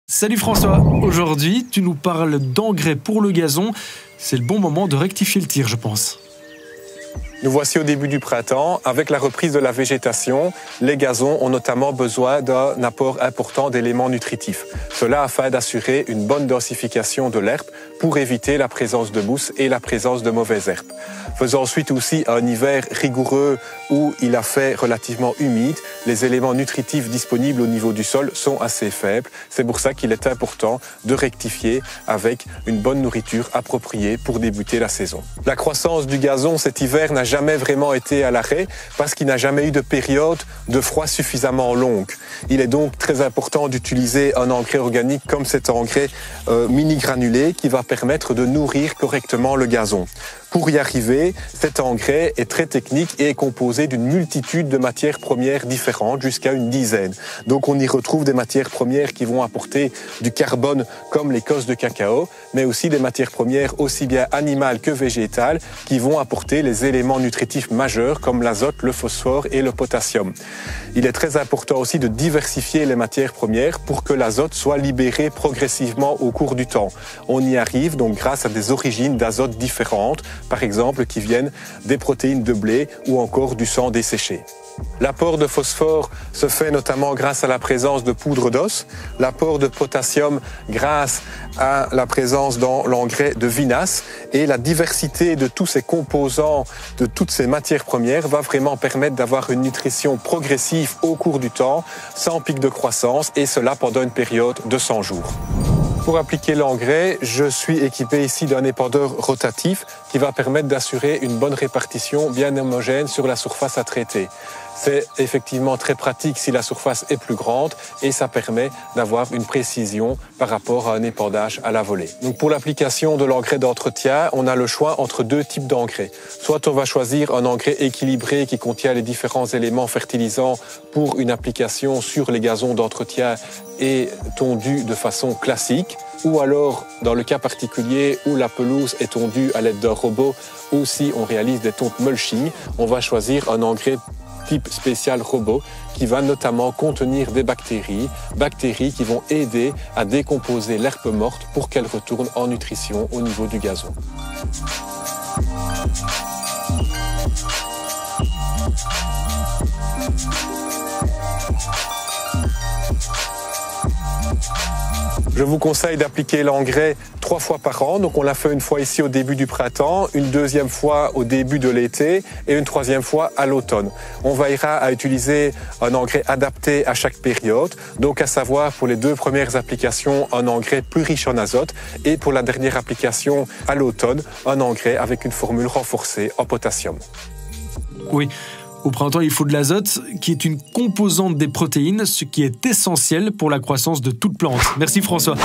Salut François, aujourd'hui tu nous parles d'engrais pour le gazon. C'est le bon moment de rectifier le tir, je pense. Nous voici au début du printemps. Avec la reprise de la végétation, les gazons ont notamment besoin d'un apport important d'éléments nutritifs. Cela afin d'assurer une bonne densification de l'herbe pour éviter la présence de mousse et la présence de mauvaises herbes. Faisant ensuite aussi un hiver rigoureux où il a fait relativement humide, les éléments nutritifs disponibles au niveau du sol sont assez faibles. C'est pour ça qu'il est important de rectifier avec une bonne nourriture appropriée pour débuter la saison. La croissance du gazon cet hiver n'a jamais vraiment été à l'arrêt parce qu'il n'a jamais eu de période de froid suffisamment longue. Il est donc très important d'utiliser un engrais organique comme cet engrais mini-granulé qui va permettre de nourrir correctement le gazon. Pour y arriver, cet engrais est très technique et est composé d'une multitude de matières premières différentes, jusqu'à une dizaine. Donc on y retrouve des matières premières qui vont apporter du carbone comme l'écorce de cacao, mais aussi des matières premières aussi bien animales que végétales qui vont apporter les éléments nutritifs majeurs comme l'azote, le phosphore et le potassium. Il est très important aussi de diversifier les matières premières pour que l'azote soit libéré progressivement au cours du temps. On y arrive donc grâce à des origines d'azote différentes, par exemple qui viennent des protéines de blé ou encore du sang desséché. L'apport de phosphore se fait notamment grâce à la présence de poudre d'os, l'apport de potassium grâce à la présence dans l'engrais de vinasse, et la diversité de tous ces composants, de toutes ces matières premières va vraiment permettre d'avoir une nutrition progressive au cours du temps, sans pic de croissance, et cela pendant une période de 100 jours. Pour appliquer l'engrais, je suis équipé ici d'un épandeur rotatif qui va permettre d'assurer une bonne répartition bien homogène sur la surface à traiter. C'est effectivement très pratique si la surface est plus grande et ça permet d'avoir une précision par rapport à un épandage à la volée. Donc pour l'application de l'engrais d'entretien, on a le choix entre deux types d'engrais. Soit on va choisir un engrais équilibré qui contient les différents éléments fertilisants pour une application sur les gazons d'entretien et tondu de façon classique, ou alors dans le cas particulier où la pelouse est tondue à l'aide d'un robot ou si on réalise des tontes mulching, on va choisir un engrais type spécial robot qui va notamment contenir des bactéries qui vont aider à décomposer l'herbe morte pour qu'elle retourne en nutrition au niveau du gazon. Je vous conseille d'appliquer l'engrais 3 fois par an. Donc on l'a fait une fois ici au début du printemps, une deuxième fois au début de l'été et une troisième fois à l'automne. On veillera à utiliser un engrais adapté à chaque période. Donc à savoir pour les 2 premières applications, un engrais plus riche en azote et pour la dernière application à l'automne, un engrais avec une formule renforcée en potassium. Oui. Au printemps, il faut de l'azote, qui est une composante des protéines, ce qui est essentiel pour la croissance de toute plante. Merci François.